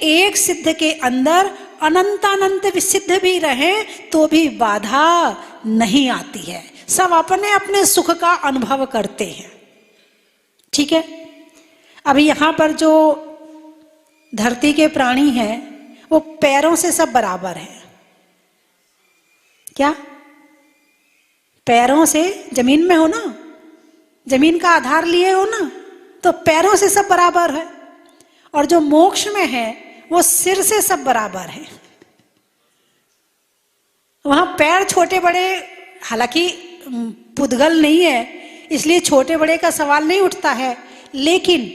एक सिद्ध के अंदर अनंतानंत सिद्ध भी रहे तो भी बाधा नहीं आती है। सब अपने अपने सुख का अनुभव करते हैं। ठीक है, अभी यहां पर जो धरती के प्राणी हैं वो पैरों से सब बराबर हैं। क्या पैरों से, जमीन में हो ना, जमीन का आधार लिए हो ना, तो पैरों से सब बराबर है। और जो मोक्ष में है वो सिर से सब बराबर है। वहां पैर छोटे बड़े, हालांकि पुद्गल नहीं है इसलिए छोटे बड़े का सवाल नहीं उठता है, लेकिन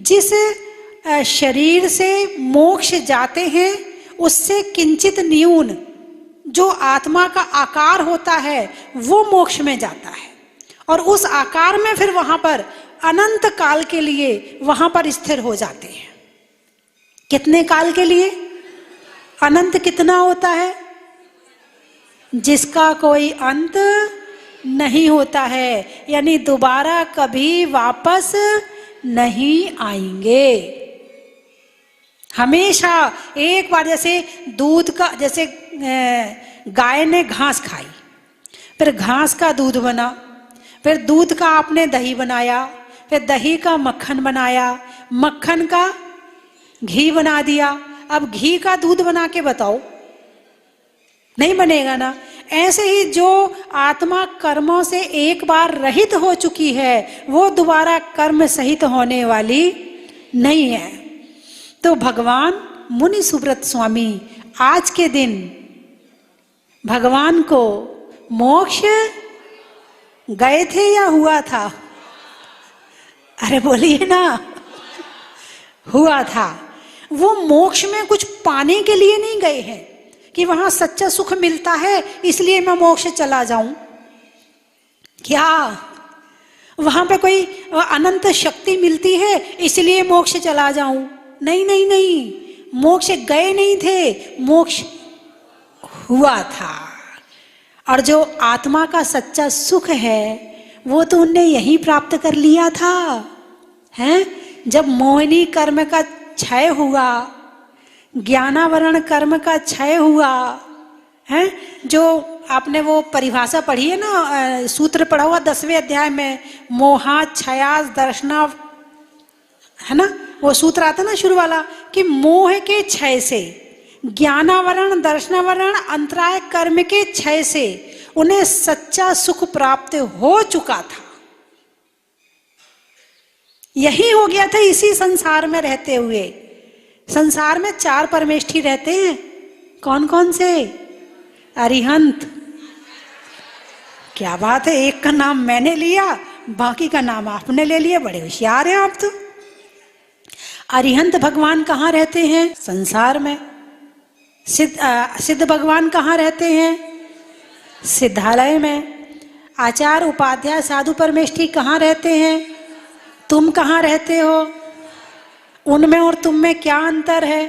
जिस शरीर से मोक्ष जाते हैं उससे किंचित न्यून जो आत्मा का आकार होता है वो मोक्ष में जाता है, और उस आकार में फिर वहां पर अनंत काल के लिए वहां पर स्थिर हो जाते हैं। कितने काल के लिए? अनंत कितना होता है? जिसका कोई अंत नहीं होता है, यानी दोबारा कभी वापस नहीं आएंगे। हमेशा एक बार, जैसे दूध का, जैसे गाय ने घास खाई, फिर घास का दूध बना, फिर दूध का आपने दही बनाया, फिर दही का मक्खन बनाया, मक्खन का घी बना दिया। अब घी का दूध बना के बताओ, नहीं बनेगा ना। ऐसे ही जो आत्मा कर्मों से एक बार रहित हो चुकी है वो दोबारा कर्म सहित होने वाली नहीं है। तो भगवान मुनि सुब्रत स्वामी आज के दिन भगवान को मोक्ष गए थे या हुआ था? अरे बोलिए ना, हुआ था। वो मोक्ष में कुछ पाने के लिए नहीं गए हैं कि वहां सच्चा सुख मिलता है इसलिए मैं मोक्ष चला जाऊं। क्या वहां पे कोई अनंत शक्ति मिलती है इसलिए मोक्ष चला जाऊं? नहीं नहीं नहीं, मोक्ष गए नहीं थे, मोक्ष हुआ था। और जो आत्मा का सच्चा सुख है वो तो उनने यही प्राप्त कर लिया था, हैं? जब मोहिनी कर्म का क्षय हुआ, ज्ञानावरण कर्म का क्षय हुआ, है जो आपने वो परिभाषा पढ़ी है ना, सूत्र पढ़ा हुआ 10वें अध्याय में, मोहा क्षयास दर्शना, है ना, वो सूत्र आता ना शुरू वाला, कि मोह के क्षय से, ज्ञानावरण दर्शनावरण अंतराय कर्म के क्षय से उन्हें सच्चा सुख प्राप्त हो चुका था। यही हो गया था इसी संसार में रहते हुए। संसार में 4 परमेष्ठी रहते हैं। कौन कौन से? अरिहंत। क्या बात है, एक का नाम मैंने लिया, बाकी का नाम आपने ले लिया। बड़े होशियार हैं आप तो। अरिहंत भगवान कहाँ रहते हैं? संसार में। सिद्ध भगवान कहाँ रहते हैं? सिद्धालय में। आचार्य उपाध्याय साधु परमेष्ठी कहाँ रहते हैं? तुम कहाँ रहते हो? उनमें और तुम में क्या अंतर है?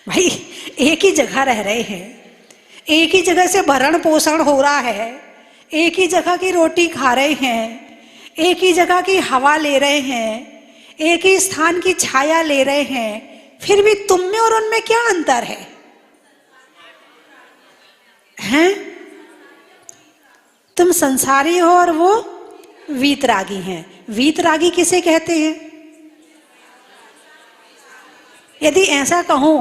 भाई एक ही जगह रह रहे हैं, एक ही जगह से भरण पोषण हो रहा है, एक ही जगह की रोटी खा रहे हैं, एक ही जगह की हवा ले रहे हैं, एक ही स्थान की छाया ले रहे हैं, फिर भी तुम में और उनमें क्या अंतर है? हैं? तुम संसारी हो और वो वीतरागी हैं। वीतरागी किसे कहते हैं? यदि ऐसा कहो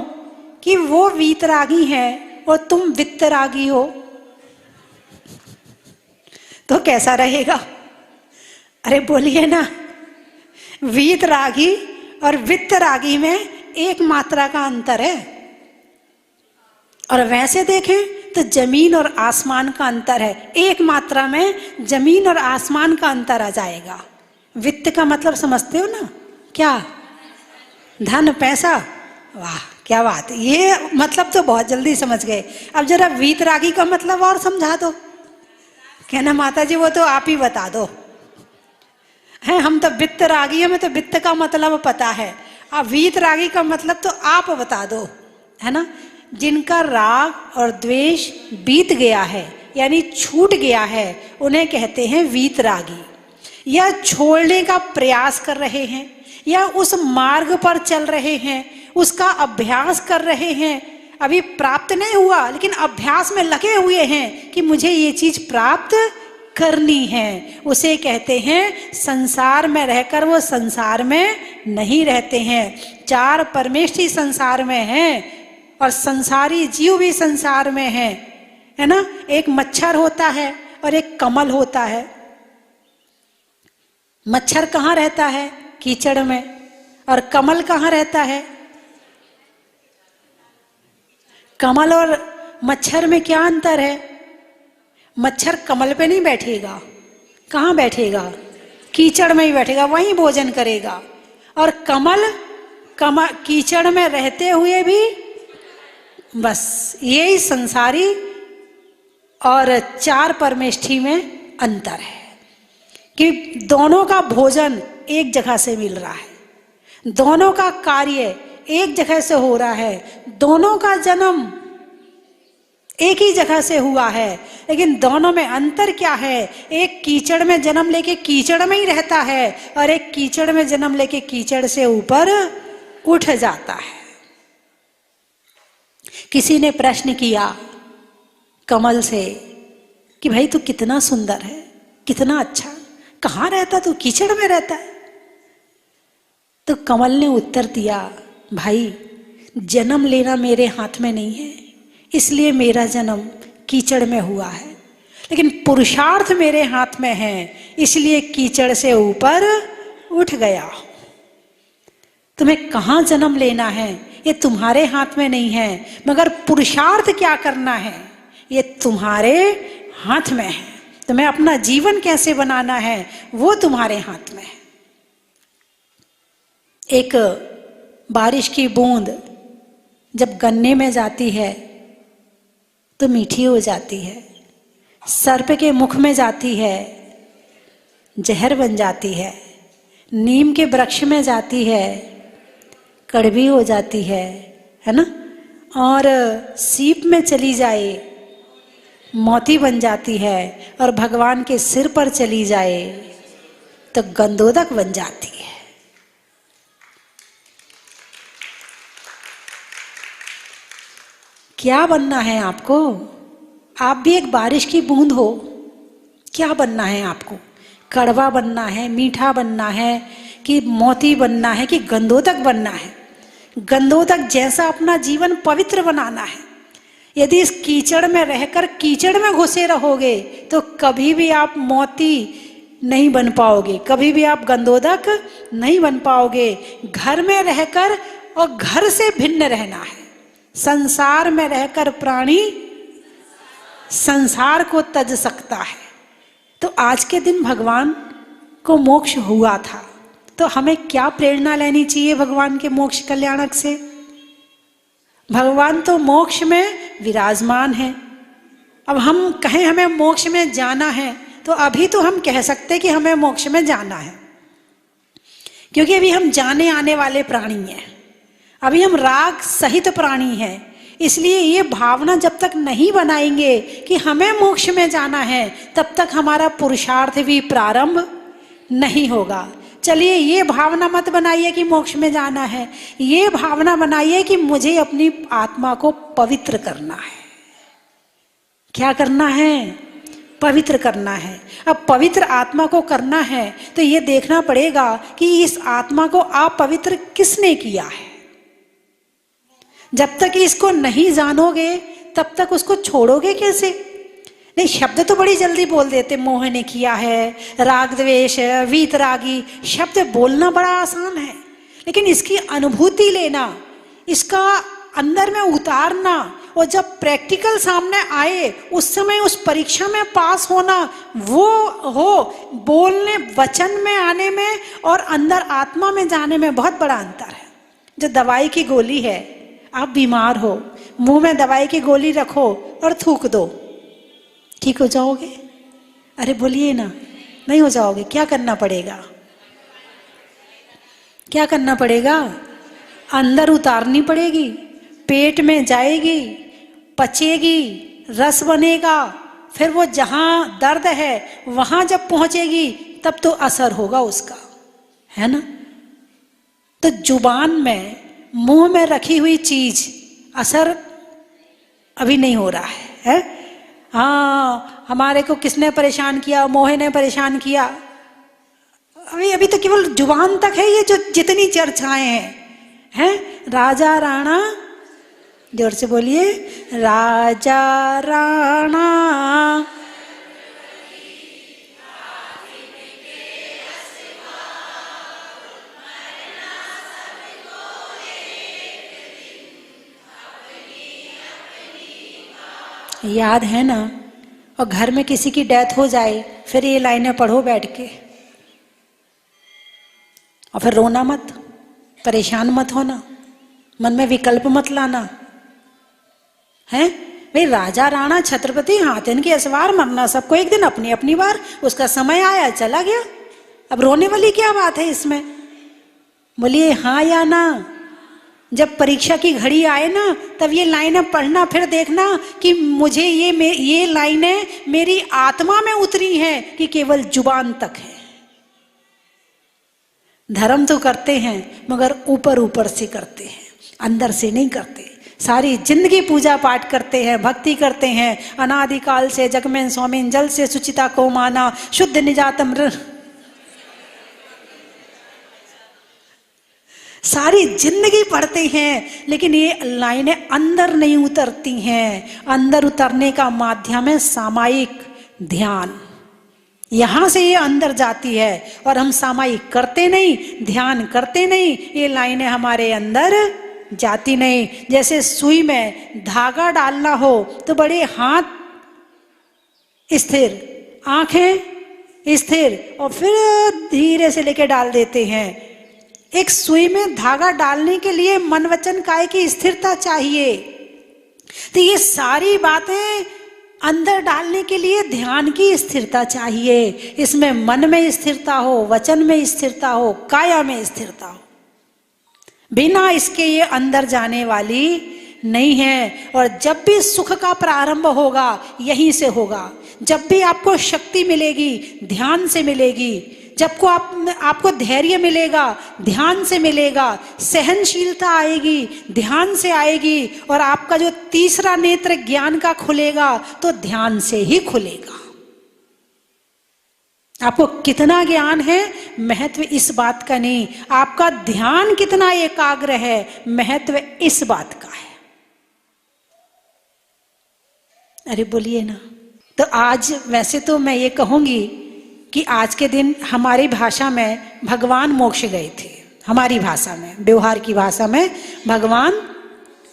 कि वो वीतरागी है और तुम वित्तरागी हो तो कैसा रहेगा? अरे बोलिए ना। वीतरागी और वित्तरागी में एक मात्रा का अंतर है, और वैसे देखें तो जमीन और आसमान का अंतर है। एक मात्रा में जमीन और आसमान का अंतर आ जाएगा। वित्त का मतलब समझते हो ना? क्या? धन, पैसा। वाह क्या बात, ये मतलब तो बहुत जल्दी समझ गए। अब जरा वीतरागी का मतलब और समझा दो। कहना माता जी वो तो आप ही बता दो, है हम तो वित्तरागी, हमें तो वित्त का मतलब पता है, अब वीतरागी का मतलब तो आप बता दो, है ना। जिनका राग और द्वेष बीत गया है यानी छूट गया है उन्हें कहते हैं वीतरागी। या छोड़ने का प्रयास कर रहे हैं या उस मार्ग पर चल रहे हैं, उसका अभ्यास कर रहे हैं, अभी प्राप्त नहीं हुआ लेकिन अभ्यास में लगे हुए हैं कि मुझे ये चीज प्राप्त करनी है, उसे कहते हैं संसार में रहकर वो संसार में नहीं रहते हैं। चार परमेष्ठी संसार में हैं और संसारी जीव भी संसार में है ना। एक मच्छर होता है और एक कमल होता है। मच्छर कहाँ रहता है? कीचड़ में। और कमल कहाँ रहता है? कमल और मच्छर में क्या अंतर है? मच्छर कमल पे नहीं बैठेगा, कहाँ बैठेगा? कीचड़ में ही बैठेगा, वहीं भोजन करेगा। और कमल कीचड़ में रहते हुए भी, बस यही संसारी और चार परमेष्ठी में अंतर है कि दोनों का भोजन एक जगह से मिल रहा है, दोनों का कार्य एक जगह से हो रहा है, दोनों का जन्म एक ही जगह से हुआ है, लेकिन दोनों में अंतर क्या है? एक कीचड़ में जन्म लेके कीचड़ में ही रहता है और एक कीचड़ में जन्म लेके कीचड़ से ऊपर उठ जाता है। किसी ने प्रश्न किया कमल से कि भाई तू कितना सुंदर है, कितना अच्छा, कहाँ रहता तू? कीचड़ में रहता है। तो कमल ने उत्तर दिया, भाई जन्म लेना मेरे हाथ में नहीं है, इसलिए मेरा जन्म कीचड़ में हुआ है, लेकिन पुरुषार्थ मेरे हाथ में है, इसलिए कीचड़ से ऊपर उठ गया। तुम्हें कहाँ जन्म लेना है ये तुम्हारे हाथ में नहीं है, मगर पुरुषार्थ क्या करना है ये तुम्हारे हाथ में है। तुम्हें अपना जीवन कैसे बनाना है वो तुम्हारे हाथ में है। एक बारिश की बूंद जब गन्ने में जाती है तो मीठी हो जाती है, सर्प के मुख में जाती है जहर बन जाती है, नीम के वृक्ष में जाती है कड़वी हो जाती है ना, और सीप में चली जाए मोती बन जाती है, और भगवान के सिर पर चली जाए तो गंधोदक बन जाती है। क्या बनना है आपको? आप भी एक बारिश की बूंद हो। क्या बनना है आपको? कड़वा बनना है, मीठा बनना है, कि मोती बनना है, कि गंधोदक बनना है? गंधोदक जैसा अपना जीवन पवित्र बनाना है। यदि इस कीचड़ में रहकर कीचड़ में घुसे रहोगे तो कभी भी आप मोती नहीं बन पाओगे, कभी भी आप गंधोदक नहीं बन पाओगे। घर में रहकर और घर से भिन्न रहना है। संसार में रहकर प्राणी संसार को तज सकता है। तो आज के दिन भगवान को मोक्ष हुआ था, तो हमें क्या प्रेरणा लेनी चाहिए भगवान के मोक्ष कल्याणक से? भगवान तो मोक्ष में विराजमान है। अब हम कहें हमें मोक्ष में जाना है, तो अभी तो हम कह सकते कि हमें मोक्ष में जाना है, क्योंकि अभी हम जाने आने वाले प्राणी हैं, अभी हम राग सहित प्राणी हैं। इसलिए ये भावना जब तक नहीं बनाएंगे कि हमें मोक्ष में जाना है, तब तक हमारा पुरुषार्थ भी प्रारंभ नहीं होगा। चलिए ये भावना मत बनाइए कि मोक्ष में जाना है, ये भावना बनाइए कि मुझे अपनी आत्मा को पवित्र करना है। क्या करना है? पवित्र करना है। अब पवित्र आत्मा को करना है तो ये देखना पड़ेगा कि इस आत्मा को अपवित्र किसने किया है। जब तक इसको नहीं जानोगे तब तक उसको छोड़ोगे कैसे? नहीं, शब्द तो बड़ी जल्दी बोल देते, मोह ने किया है, राग द्वेष, वीतरागी, शब्द बोलना बड़ा आसान है, लेकिन इसकी अनुभूति लेना, इसका अंदर में उतारना, और जब प्रैक्टिकल सामने आए उस समय उस परीक्षा में पास होना, वो हो बोलने वचन में आने में और अंदर आत्मा में जाने में बहुत बड़ा अंतर है। जो दवाई की गोली है, आप बीमार हो, मुंह में दवाई की गोली रखो और थूक दो, ठीक हो जाओगे? अरे बोलिए ना, नहीं हो जाओगे। क्या करना पड़ेगा? क्या करना पड़ेगा? अंदर उतारनी पड़ेगी, पेट में जाएगी, पचेगी, रस बनेगा, फिर वो जहां दर्द है वहां जब पहुंचेगी तब तो असर होगा उसका, है ना। तो जुबान में, मुंह में रखी हुई चीज असर अभी नहीं हो रहा है? हाँ, हमारे को किसने परेशान किया? मोहे ने परेशान किया। अभी तो केवल जुबान तक है ये जो जितनी चर्चाएं हैं। राजा राणा, जोर से बोलिए, राजा राणा। याद है ना? और घर में किसी की डेथ हो जाए, फिर ये लाइनें पढ़ो बैठ के, और फिर रोना मत, परेशान मत होना, मन में विकल्प मत लाना। हैं भाई, राजा राणा छत्रपति हाथिन के असवार, मरना सबको एक दिन, अपनी अपनी बार, उसका समय आया चला गया। अब रोने वाली क्या बात है इसमें? बोलिए हाँ या ना। जब परीक्षा की घड़ी आए ना, तब ये लाइनें पढ़ना, फिर देखना कि मुझे ये लाइनें मेरी आत्मा में उतरी हैं कि केवल जुबान तक है। धर्म तो करते हैं मगर ऊपर ऊपर से करते हैं, अंदर से नहीं करते। सारी जिंदगी पूजा पाठ करते हैं, भक्ति करते हैं, अनादिकाल से जगमें स्वामीन जल से सुचिता को माना, शुद्ध निजातम सारी जिंदगी पढ़ते हैं, लेकिन ये लाइनें अंदर नहीं उतरती हैं। अंदर उतरने का माध्यम है सामायिक ध्यान। यहां से ये अंदर जाती है और हम सामायिक करते नहीं, ध्यान करते नहीं, ये लाइनें हमारे अंदर जाती नहीं। जैसे सुई में धागा डालना हो तो बड़े हाथ स्थिर, आंखें स्थिर, और फिर धीरे से लेके डाल देते हैं। एक सुई में धागा डालने के लिए मन वचन काया की स्थिरता चाहिए। तो ये सारी बातें अंदर डालने के लिए ध्यान की स्थिरता चाहिए। इसमें मन में स्थिरता हो, वचन में स्थिरता हो, काया में स्थिरता हो। बिना इसके ये अंदर जाने वाली नहीं है। और जब भी सुख का प्रारंभ होगा यहीं से होगा। जब भी आपको शक्ति मिलेगी ध्यान से मिलेगी। जब को आपको धैर्य मिलेगा ध्यान से मिलेगा। सहनशीलता आएगी ध्यान से आएगी। और आपका जो तीसरा नेत्र ज्ञान का खुलेगा तो ध्यान से ही खुलेगा। आपको कितना ज्ञान है महत्व इस बात का नहीं, आपका ध्यान कितना एकाग्र है महत्व इस बात का है। अरे बोलिए ना। तो आज वैसे तो मैं ये कहूंगी कि आज के दिन हमारी भाषा में भगवान मोक्ष गए थे। हमारी भाषा में, व्यवहार की भाषा में भगवान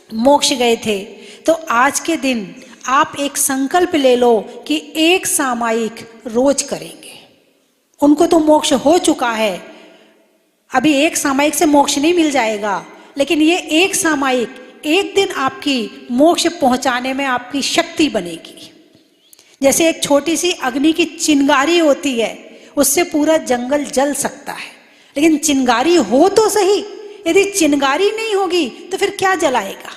मोक्ष गए थे। तो आज के दिन आप एक संकल्प ले लो कि एक सामायिक रोज करेंगे। उनको तो मोक्ष हो चुका है, अभी एक सामायिक से मोक्ष नहीं मिल जाएगा, लेकिन ये एक सामायिक एक दिन आपकी मोक्ष पहुंचाने में आपकी शक्ति बनेगी। जैसे एक छोटी सी अग्नि की चिंगारी होती है, उससे पूरा जंगल जल सकता है, लेकिन चिंगारी हो तो सही। यदि चिंगारी नहीं होगी तो फिर क्या जलाएगा,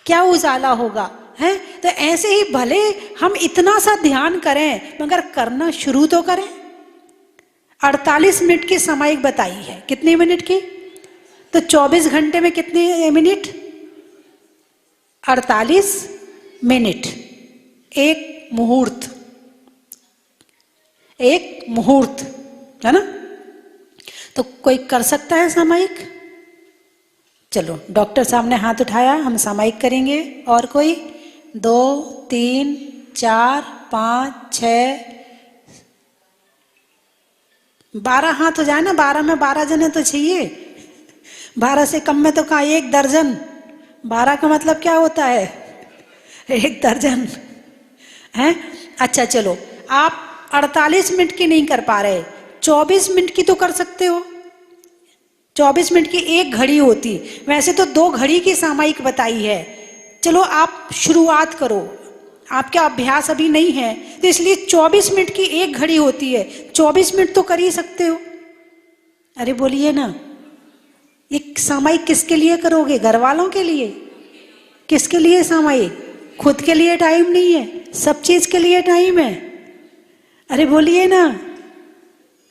क्या उजाला होगा, है? तो ऐसे ही भले हम इतना सा ध्यान करें मगर करना शुरू तो करें। 48 मिनट की सामायिक बताई है, कितने मिनट की? तो 24 घंटे में कितने मिनट? 48 मिनट। एक मुहूर्त, एक मुहूर्त है ना। तो कोई कर सकता है सामायिक? चलो, डॉक्टर साहब ने हाथ उठाया, हम सामायिक करेंगे। और कोई? 2 3 4 5 6 12 हाथ हो जाए ना। 12 में 12 जने तो चाहिए। 12 से कम में तो कहा 1 दर्जन। 12 का मतलब क्या होता है? 1 दर्जन है। अच्छा चलो, आप 48 मिनट की नहीं कर पा रहे, 24 मिनट की तो कर सकते हो। 24 मिनट की एक घड़ी होती, वैसे तो 2 घड़ी की सामायिक बताई है। चलो आप शुरुआत करो, आपका अभ्यास अभी नहीं है तो इसलिए 24 मिनट की एक घड़ी होती है, 24 मिनट तो कर ही सकते हो। अरे बोलिए ना। ये सामायिक किसके लिए करोगे? घर वालों के लिए? किसके लिए सामायिक? खुद के लिए टाइम नहीं है, सब चीज के लिए टाइम है। अरे बोलिए ना।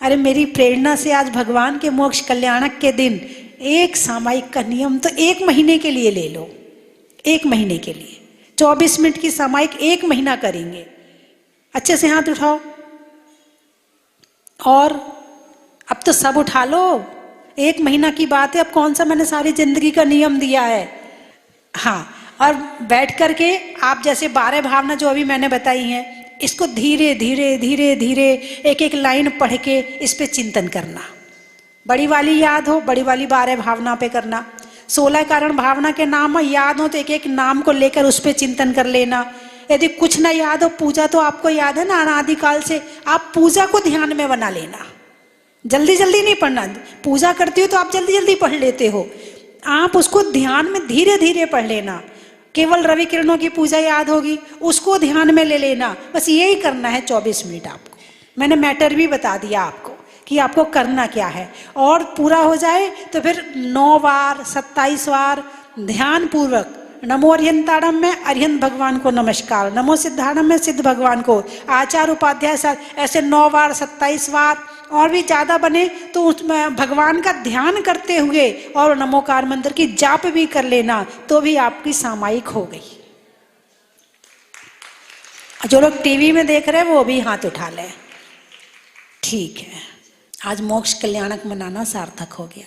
अरे मेरी प्रेरणा से आज भगवान के मोक्ष कल्याणक के दिन एक सामायिक का नियम तो 1 महीने के लिए ले लो, 1 महीने के लिए 24 मिनट की सामायिक 1 महीना करेंगे। अच्छे से हाथ उठाओ, और अब तो सब उठा लो, 1 महीना की बात है, अब कौन सा मैंने सारी जिंदगी का नियम दिया है। हाँ, और बैठ करके आप जैसे 12 भावना जो अभी मैंने बताई हैं, इसको धीरे धीरे धीरे धीरे एक एक लाइन पढ़ के इस पे चिंतन करना। बड़ी वाली याद हो, बड़ी वाली 12 भावना पे करना। 16 कारण भावना के नाम याद हो तो एक एक नाम को लेकर उस पे चिंतन कर लेना। यदि कुछ ना याद हो, पूजा तो आपको याद है ना अनादिकाल से, आप पूजा को ध्यान में बना लेना। जल्दी जल्दी नहीं पढ़ना, पूजा करती हो तो आप जल्दी जल्दी पढ़ लेते हो, आप उसको ध्यान में धीरे धीरे पढ़ लेना। केवल रवि किरणों की पूजा याद होगी, उसको ध्यान में ले लेना, बस यही करना है 24 मिनट आपको। मैंने मैटर भी बता दिया आपको कि आपको करना क्या है, और पूरा हो जाए तो फिर 9 बार 27 बार ध्यान पूर्वक नमो अर्यंताड़म में अरिहंत भगवान को नमस्कार, नमो सिद्धाड़म में सिद्ध भगवान को, आचार उपाध्याय साथ ऐसे 9 बार 27 बार, और भी ज्यादा बने तो उसमें भगवान का ध्यान करते हुए और नमोकार मंत्र की जाप भी कर लेना, तो भी आपकी सामायिक हो गई। जो लोग टीवी में देख रहे हैं वो भी हाथ उठा लें। ठीक है, आज मोक्ष कल्याणक मनाना सार्थक हो गया।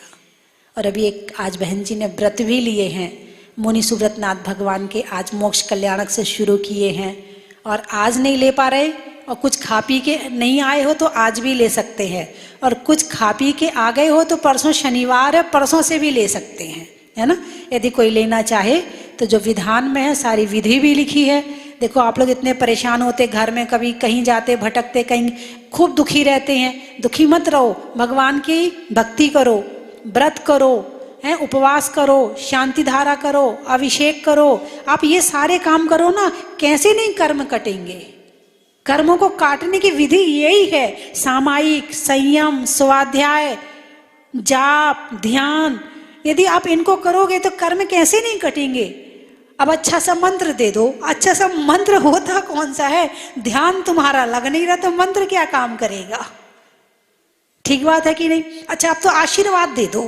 और अभी एक आज बहन जी ने व्रत भी लिए हैं, मुनि सुव्रतनाथ भगवान के, आज मोक्ष कल्याणक से शुरू किए हैं, और आज नहीं ले पा रहे और कुछ खा पी के नहीं आए हो तो आज भी ले सकते हैं, और कुछ खा पी के आ गए हो तो परसों शनिवार है, परसों से भी ले सकते हैं, है ना। यदि कोई लेना चाहे तो जो विधान में है सारी विधि भी लिखी है। देखो आप लोग इतने परेशान होते घर में, कभी कहीं जाते भटकते, कहीं खूब दुखी रहते हैं, दुखी मत रहो, भगवान की भक्ति करो, व्रत करो, है उपवास करो, शांति धारा करो, अभिषेक करो, आप ये सारे काम करो ना, कैसे नहीं कर्म कटेंगे। कर्मों को काटने की विधि यही है, सामायिक, संयम, स्वाध्याय, जाप, ध्यान। यदि आप इनको करोगे तो कर्म कैसे नहीं कटेंगे। अब अच्छा सा मंत्र दे दो, अच्छा सा मंत्र होता कौन सा है, ध्यान तुम्हारा लग नहीं रहा तो मंत्र क्या काम करेगा। ठीक बात है कि नहीं। अच्छा आप तो आशीर्वाद दे दो,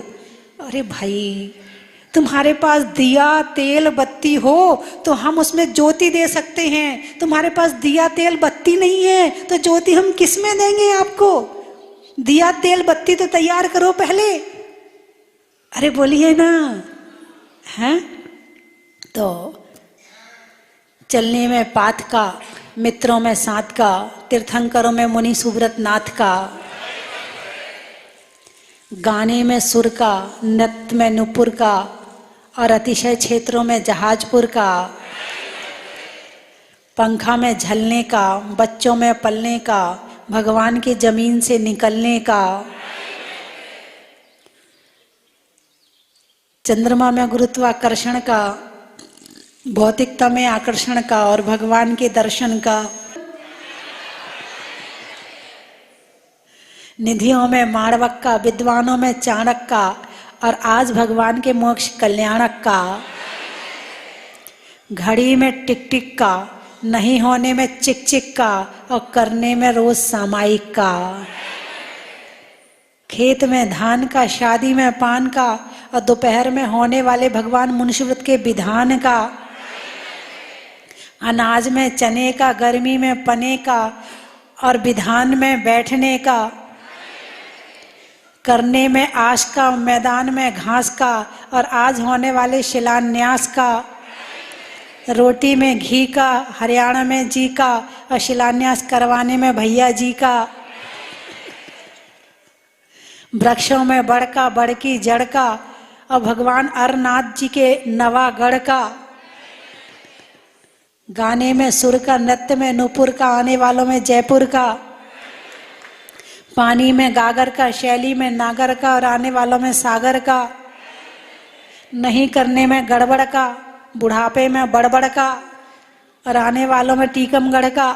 अरे भाई तुम्हारे पास दिया तेल बत्ती हो तो हम उसमें ज्योति दे सकते हैं, तुम्हारे पास दिया तेल बत्ती नहीं है तो ज्योति हम किस में देंगे आपको। दिया तेल बत्ती तो तैयार करो पहले, अरे बोलिए ना, हैं। तो चलने में पाथ का, मित्रों में साथ का, तीर्थंकरों में मुनि सुव्रत नाथ का, गाने में सुर का, नृत्य में नुपुर का, और अतिशय क्षेत्रों में जहाजपुर का, पंखा में झलने का, बच्चों में पलने का, भगवान की जमीन से निकलने का, चंद्रमा में गुरुत्वाकर्षण का, भौतिकता में आकर्षण का, और भगवान के दर्शन का, निधियों में माणवक का, विद्वानों में चाणक का, और आज भगवान के मोक्ष कल्याणक का, घड़ी में टिक टिक का, नहीं होने में चिक चिक का, और करने में रोज सामायिक का, खेत में धान का, शादी में पान का, और दोपहर में होने वाले भगवान मुनिशिव्रत के विधान का, अनाज में चने का, गर्मी में पने का, और विधान में बैठने का, करने में आश का, मैदान में घास का, और आज होने वाले शिलान्यास का, रोटी में घी का, हरियाणा में जी का, और शिलान्यास करवाने में भैया जी का, वृक्षों में बड़ का, बड़ की जड़ का, और भगवान अरनाथ जी के नवागढ़ का, गाने में सुर का, नृत्य में नुपुर का, आने वालों में जयपुर का, पानी में गागर का, शैली में नागर का, और आने वालों में सागर का, नहीं करने में गड़बड़ का, बुढ़ापे में बड़बड़ का, और आने वालों में टीकमगढ़ का,